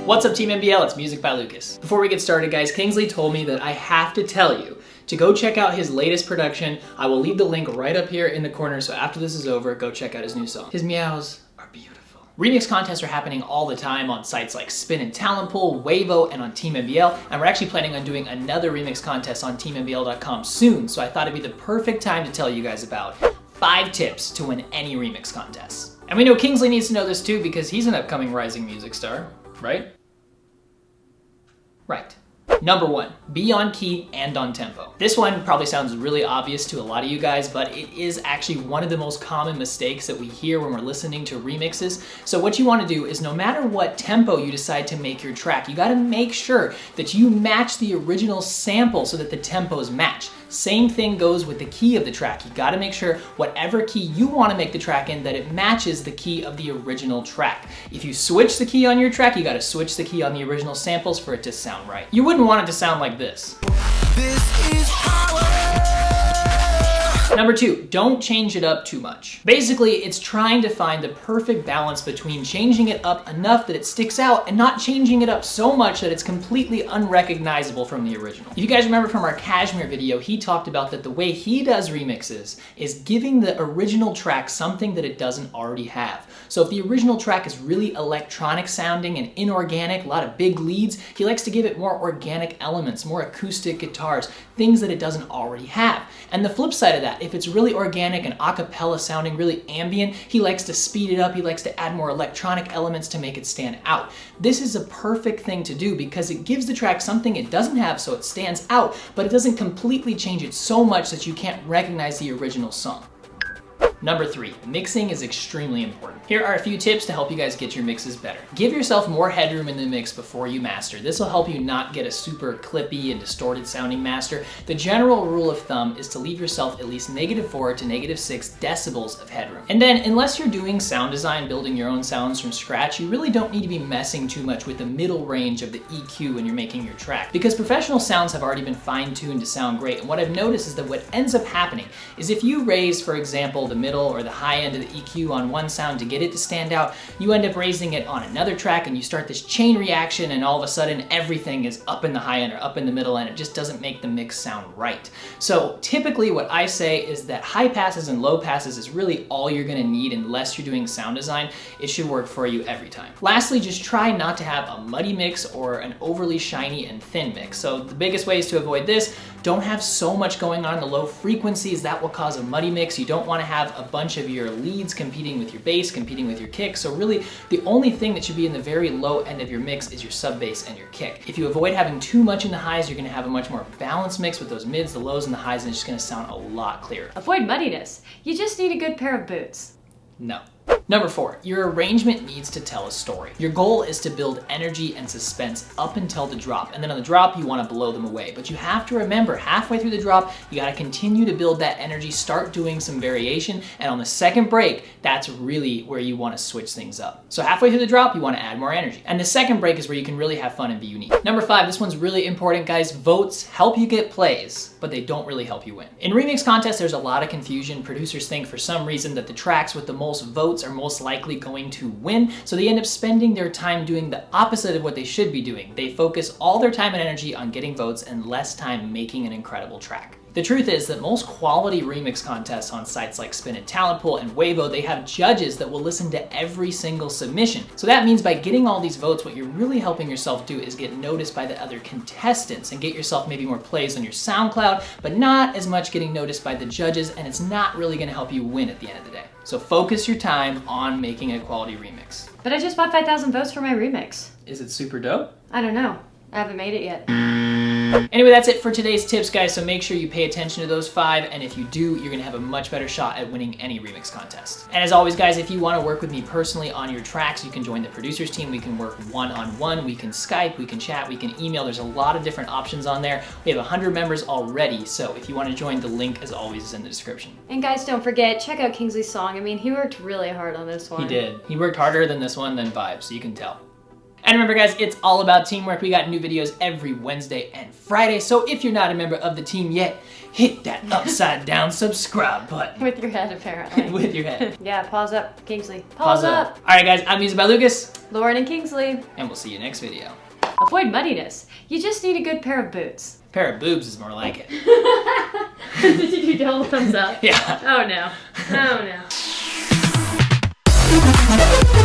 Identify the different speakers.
Speaker 1: What's up Team MBL, it's Music by Lucas. Before we get started guys, Kingsley told me that I have to tell you to go check out his latest production. I will leave the link right up here in the corner, so after this is over, go check out his new song. His meows are beautiful. Remix contests are happening all the time on sites like Spinnin, Wavo, and on Team MBL, and we're actually planning on doing another remix contest on teammbl.com soon, so I thought it'd be the perfect time to tell you guys about 5 tips to win any remix contests. And we know Kingsley needs to know this too because he's an upcoming rising music star, right? Right. Number 1, be on key and on tempo. This one probably sounds really obvious to a lot of you guys, but it is actually one of the most common mistakes that we hear when we're listening to remixes. So what you want to do is no matter what tempo you decide to make your track, you got to make sure that you match the original sample so that the tempos match. Same thing goes with the key of the track. You gotta make sure whatever key you wanna make the track in, that it matches the key of the original track. If you switch the key on your track, you gotta switch the key on the original samples for it to sound right. You wouldn't want it to sound like this. This is power. Number 2, don't change it up too much. Basically, it's trying to find the perfect balance between changing it up enough that it sticks out and not changing it up so much that it's completely unrecognizable from the original. If you guys remember from our Cashmere video, he talked about that the way he does remixes is giving the original track something that it doesn't already have. So if the original track is really electronic sounding and inorganic, a lot of big leads, he likes to give it more organic elements, more acoustic guitars, things that it doesn't already have. And the flip side of that, if it's really organic and a cappella sounding, really ambient, he likes to speed it up, he likes to add more electronic elements to make it stand out. This is a perfect thing to do because it gives the track something it doesn't have so it stands out, but it doesn't completely change it so much that you can't recognize the original song. Number 3, mixing is extremely important. Here are a few tips to help you guys get your mixes better. Give yourself more headroom in the mix before you master. This will help you not get a super clippy and distorted sounding master. The general rule of thumb is to leave yourself at least -4 to -6 decibels of headroom. And then, unless you're doing sound design, building your own sounds from scratch, you really don't need to be messing too much with the middle range of the EQ when you're making your track. Because professional sounds have already been fine-tuned to sound great. And what I've noticed is that what ends up happening is if you raise, for example, the middle or the high end of the EQ on one sound to get it to stand out, you end up raising it on another track and you start this chain reaction and all of a sudden everything is up in the high end or up in the middle and it just doesn't make the mix sound right. So typically what I say is that high passes and low passes is really all you're gonna need unless you're doing sound design. It should work for you every time. Lastly, just try not to have a muddy mix or an overly shiny and thin mix. So the biggest ways to avoid this, don't have so much going on in the low frequencies. That will cause a muddy mix. You don't want to have a bunch of your leads competing with your bass, competing with your kick. So really, the only thing that should be in the very low end of your mix is your sub bass and your kick. If you avoid having too much in the highs, you're going to have a much more balanced mix with those mids, the lows, and the highs, and it's just going to sound a lot clearer.
Speaker 2: Avoid muddiness. You just need a good pair of boots.
Speaker 1: No. Number 4, your arrangement needs to tell a story. Your goal is to build energy and suspense up until the drop, and then on the drop, you want to blow them away. But you have to remember, halfway through the drop, you got to continue to build that energy, start doing some variation, and on the second break, that's really where you want to switch things up. So halfway through the drop, you want to add more energy. And the second break is where you can really have fun and be unique. Number 5, this one's really important, guys. Votes help you get plays, but they don't really help you win. In remix contests, there's a lot of confusion. Producers think for some reason that the tracks with the most votes are most likely going to win, so they end up spending their time doing the opposite of what they should be doing. They focus all their time and energy on getting votes and less time making an incredible track. The truth is that most quality remix contests on sites like Spinnin, and Wavo, they have judges that will listen to every single submission. So that means by getting all these votes, what you're really helping yourself do is get noticed by the other contestants and get yourself maybe more plays on your SoundCloud, but not as much getting noticed by the judges, and it's not really gonna help you win at the end of the day. So focus your time on making a quality remix.
Speaker 2: But I just bought 5,000 votes for my remix.
Speaker 1: Is it super dope?
Speaker 2: I don't know. I haven't made it yet.
Speaker 1: Anyway, that's it for today's tips, guys, so make sure you pay attention to those 5, and if you do, you're gonna have a much better shot at winning any remix contest. And as always, guys, if you wanna work with me personally on your tracks, you can join the producers team. We can work one-on-one, we can Skype, we can chat, we can email. There's a lot of different options on there. We have 100 members already, so if you wanna join, the link, as always, is in the description.
Speaker 2: And guys, don't forget, check out Kingsley's song. I mean, he worked really hard on this one.
Speaker 1: He did. He worked harder than this one than Vibe, so you can tell. And remember guys, it's all about teamwork. We got new videos every Wednesday and Friday. So if you're not a member of the team yet, hit that upside down subscribe button.
Speaker 2: With your head, apparently.
Speaker 1: With your head.
Speaker 2: Yeah, pause up, Kingsley. Pause up.
Speaker 1: All right guys, I'm musicbyLukas.
Speaker 2: Lauren and Kingsley.
Speaker 1: And we'll see you next video.
Speaker 2: Avoid muddiness. You just need a good pair of boots.
Speaker 1: Pair of boobs is more like it.
Speaker 2: Did you do double thumbs up?
Speaker 1: Yeah.
Speaker 2: Oh no. Oh no.